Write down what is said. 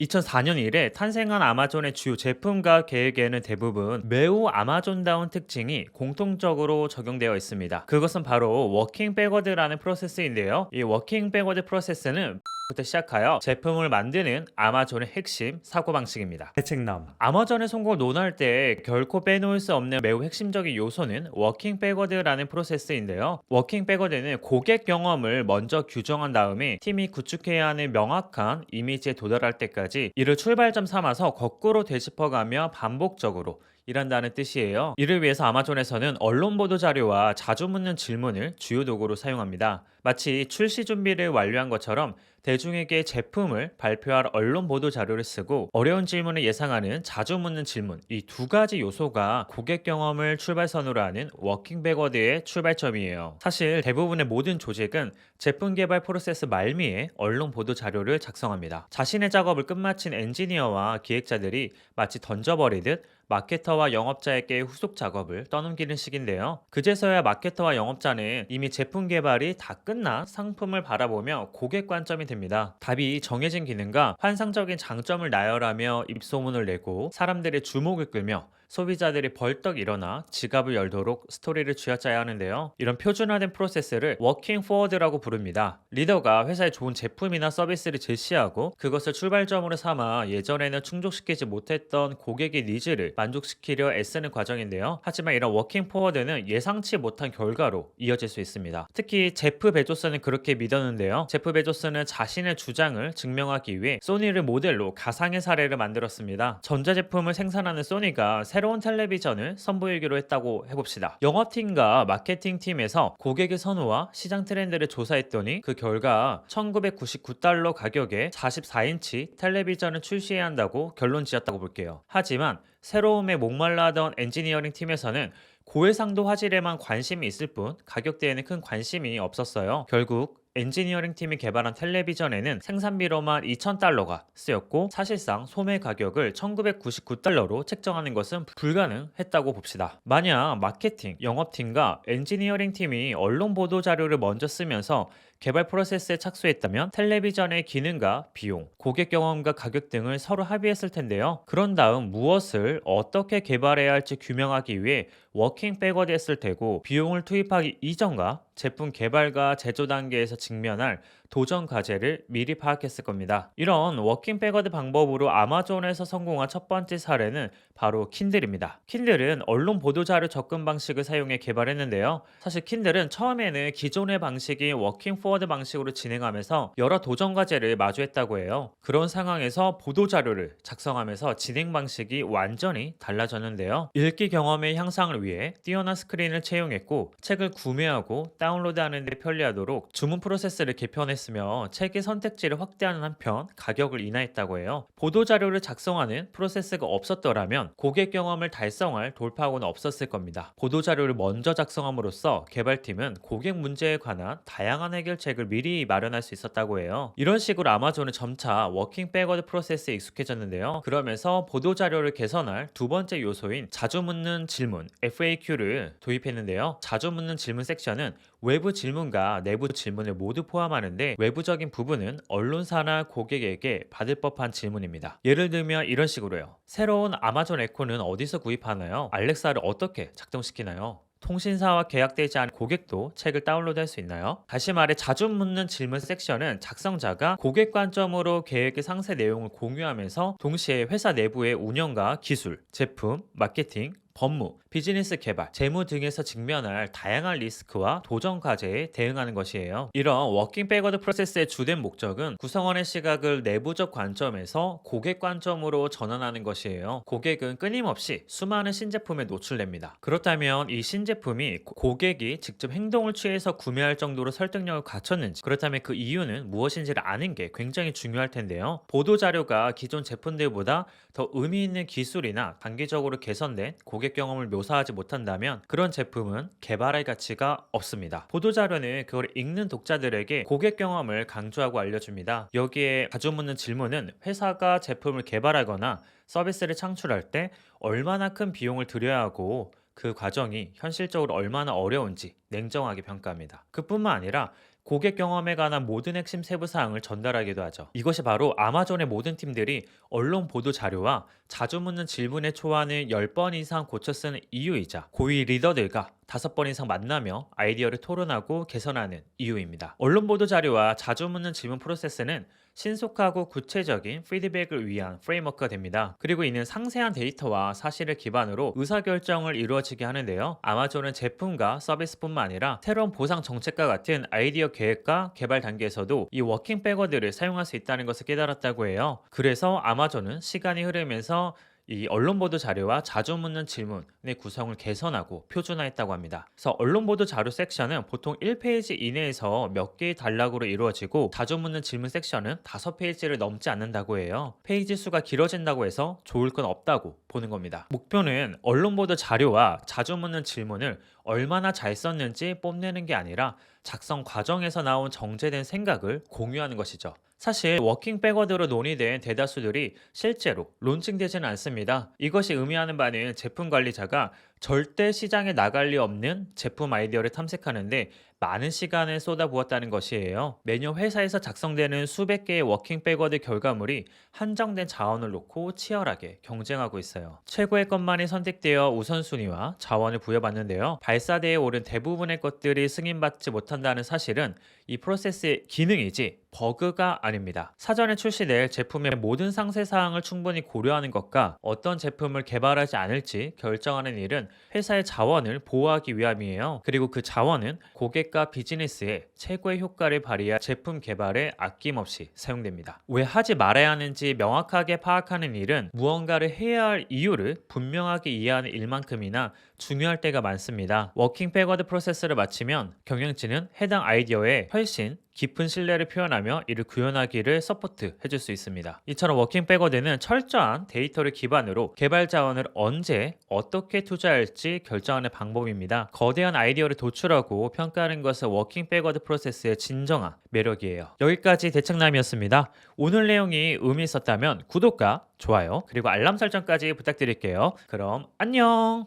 2004년 이래 탄생한 아마존의 주요 제품과 계획에는 대부분 매우 아마존다운 특징이 공통적으로 적용되어 있습니다. 그것은 바로 워킹 백워드라는 프로세스인데요. 이 워킹 백워드 프로세스는 부터 시작하여 제품을 만드는 아마존의 핵심 사고방식입니다. 대책남. 아마존의 성공을 논할 때 결코 빼놓을 수 없는 매우 핵심적인 요소는 워킹 백워드라는 프로세스인데요. 워킹 백워드는 고객 경험을 먼저 규정한 다음에 팀이 구축해야 하는 명확한 이미지에 도달할 때까지 이를 출발점 삼아서 거꾸로 되짚어가며 반복적으로 일한다는 뜻이에요. 이를 위해서 아마존에서는 언론 보도 자료와 자주 묻는 질문을 주요 도구로 사용합니다. 마치 출시 준비를 완료한 것처럼 대중에게 제품을 발표할 언론 보도 자료를 쓰고 어려운 질문을 예상하는 자주 묻는 질문, 이 두 가지 요소가 고객 경험을 출발선으로 하는 워킹 백워드의 출발점이에요. 사실 대부분의 모든 조직은 제품 개발 프로세스 말미에 언론 보도 자료를 작성합니다. 자신의 작업을 끝마친 엔지니어와 기획자들이 마치 던져버리듯 마케터와 영업자에게 후속 작업을 떠넘기는 식인데요. 그제서야 마케터와 영업자는 이미 제품 개발이 다 끝나 상품을 바라보며 고객 관점이 됩니다. 답이 정해진 기능과 환상적인 장점을 나열하며 입소문을 내고 사람들의 주목을 끌며 소비자들이 벌떡 일어나 지갑을 열도록 스토리를 쥐어짜야 하는데요. 이런 표준화된 프로세스를 워킹 포워드라고 부릅니다. 리더가 회사에 좋은 제품이나 서비스를 제시하고 그것을 출발점으로 삼아 예전에는 충족시키지 못했던 고객의 니즈를 만족시키려 애쓰는 과정인데요. 하지만 이런 워킹 포워드는 예상치 못한 결과로 이어질 수 있습니다. 특히 제프 베조스는 그렇게 믿었는데요. 제프 베조스는 자신의 주장을 증명하기 위해 소니를 모델로 가상의 사례를 만들었습니다. 전자제품을 생산하는 소니가 새로운 텔레비전을 선보이기로 했다고 해봅시다. 영업팀과 마케팅팀에서 고객의 선호와 시장 트렌드를 조사했더니 그 결과 1999달러 가격에 44인치 텔레비전을 출시해야 한다고 결론 지었다고 볼게요. 하지만 새로움에 목말라 하던 엔지니어링 팀에서는 고해상도 화질에만 관심이 있을 뿐 가격대에는 큰 관심이 없었어요. 결국 엔지니어링 팀이 개발한 텔레비전에는 생산비로만 2,000달러가 쓰였고 사실상 소매 가격을 1999달러로 책정하는 것은 불가능했다고 봅시다. 만약 마케팅, 영업팀과 엔지니어링 팀이 언론 보도 자료를 먼저 쓰면서 개발 프로세스에 착수했다면 텔레비전의 기능과 비용, 고객 경험과 가격 등을 서로 합의했을 텐데요. 그런 다음 무엇을 어떻게 개발해야 할지 규명하기 위해 워킹 백워드 했을 테고 비용을 투입하기 이전과 제품 개발과 제조 단계에서 직면할 도전 과제를 미리 파악했을 겁니다. 이런 워킹 백워드 방법으로 아마존에서 성공한 첫 번째 사례는 바로 킨들입니다. 킨들은 언론 보도자료 접근 방식을 사용해 개발했는데요. 사실 킨들은 처음에는 기존의 방식인 워킹 포워드 방식으로 진행하면서 여러 도전 과제를 마주했다고 해요. 그런 상황에서 보도자료를 작성하면서 진행 방식이 완전히 달라졌는데요. 읽기 경험의 향상을 위해 뛰어난 스크린을 채용했고 책을 구매하고 다운로드하는 데 편리하도록 주문 프로세스를 개편했으며 책의 선택지를 확대하는 한편 가격을 인하했다고 해요. 보도자료를 작성하는 프로세스가 없었더라면 고객 경험을 달성할 돌파구는 없었을 겁니다. 보도자료를 먼저 작성함으로써 개발팀은 고객 문제에 관한 다양한 해결책을 미리 마련할 수 있었다고 해요. 이런 식으로 아마존은 점차 워킹 백워드 프로세스에 익숙해졌는데요. 그러면서 보도자료를 개선할 두 번째 요소인 자주 묻는 질문 FAQ를 도입했는데요. 자주 묻는 질문 섹션은 외부 질문과 내부 질문을 모두 포함하는데 외부적인 부분은 언론사나 고객에게 받을 법한 질문입니다. 예를 들면 이런 식으로요. 새로운 아마존 에코는 어디서 구입하나요? 알렉사를 어떻게 작동시키나요? 통신사와 계약되지 않은 고객도 책을 다운로드할 수 있나요? 다시 말해 자주 묻는 질문 섹션은 작성자가 고객 관점으로 계획의 상세 내용을 공유하면서 동시에 회사 내부의 운영과 기술, 제품, 마케팅, 법무, 비즈니스 개발, 재무 등에서 직면할 다양한 리스크와 도전 과제에 대응하는 것이에요. 이런 워킹 백워드 프로세스의 주된 목적은 구성원의 시각을 내부적 관점에서 고객 관점으로 전환하는 것이에요. 고객은 끊임없이 수많은 신제품에 노출됩니다. 그렇다면 이 신제품이 고객이 직접 행동을 취해서 구매할 정도로 설득력을 갖췄는지, 그렇다면 그 이유는 무엇인지를 아는 게 굉장히 중요할 텐데요. 보도자료가 기존 제품들보다 더 의미 있는 기술이나 단기적으로 개선된 고객 경험을 묘사하지 못한다면 그런 제품은 개발할 가치가 없습니다. 보도자료는 그걸 읽는 독자들에게 고객 경험을 강조하고 알려줍니다. 여기에 자주 묻는 질문은 회사가 제품을 개발하거나 서비스를 창출할 때 얼마나 큰 비용을 들여야 하고 그 과정이 현실적으로 얼마나 어려운지 냉정하게 평가합니다. 그뿐만 아니라 고객 경험에 관한 모든 핵심 세부 사항을 전달하기도 하죠. 이것이 바로 아마존의 모든 팀들이 언론 보도 자료와 자주 묻는 질문의 초안을 10번 이상 고쳐 쓰는 이유이자 고위 리더들과 5번 이상 만나며 아이디어를 토론하고 개선하는 이유입니다. 언론 보도 자료와 자주 묻는 질문 프로세스는 신속하고 구체적인 피드백을 위한 프레임워크가 됩니다. 그리고 이는 상세한 데이터와 사실을 기반으로 의사결정을 이루어지게 하는데요. 아마존은 제품과 서비스뿐만 아니라 새로운 보상 정책과 같은 아이디어 계획과 개발 단계에서도 이 워킹 백워드를 사용할 수 있다는 것을 깨달았다고 해요. 그래서 아마존은 시간이 흐르면서 이 언론 보도 자료와 자주 묻는 질문의 구성을 개선하고 표준화했다고 합니다. 그래서 언론 보도 자료 섹션은 보통 1페이지 이내에서 몇 개의 단락으로 이루어지고 자주 묻는 질문 섹션은 5페이지를 넘지 않는다고 해요. 페이지 수가 길어진다고 해서 좋을 건 없다고 보는 겁니다. 목표는 언론 보도 자료와 자주 묻는 질문을 얼마나 잘 썼는지 뽐내는 게 아니라 작성 과정에서 나온 정제된 생각을 공유하는 것이죠. 사실 워킹 백워드로 논의된 대다수들이 실제로 론칭되지는 않습니다. 이것이 의미하는 바는 제품 관리자가 절대 시장에 나갈 리 없는 제품 아이디어를 탐색하는데 많은 시간을 쏟아부었다는 것이에요. 매년 회사에서 작성되는 수백 개의 워킹 백워드 결과물이 한정된 자원을 놓고 치열하게 경쟁하고 있어요. 최고의 것만이 선택되어 우선순위와 자원을 부여받는데요. 발사대에 오른 대부분의 것들이 승인받지 못한다는 사실은 이 프로세스의 기능이지 버그가 아닙니다. 사전에 출시될 제품의 모든 상세 사항을 충분히 고려하는 것과 어떤 제품을 개발하지 않을지 결정하는 일은 회사의 자원을 보호하기 위함이에요. 그리고 그 자원은 고객과 비즈니스에 최고의 효과를 발휘할 제품 개발에 아낌없이 사용됩니다. 왜 하지 말아야 하는지 명확하게 파악하는 일은 무언가를 해야 할 이유를 분명하게 이해하는 일만큼이나 중요할 때가 많습니다. 워킹 백워드 프로세스를 마치면 경영진은 해당 아이디어에 훨씬 깊은 신뢰를 표현하며 이를 구현하기를 서포트 해줄 수 있습니다. 이처럼 워킹 백워드는 철저한 데이터를 기반으로 개발 자원을 언제 어떻게 투자할지 결정하는 방법입니다. 거대한 아이디어를 도출하고 평가하는 것은 워킹 백워드 프로세스의 진정한 매력이에요. 여기까지 대책남이었습니다. 오늘 내용이 의미 있었다면 구독과 좋아요 그리고 알람 설정까지 부탁드릴게요. 그럼 안녕.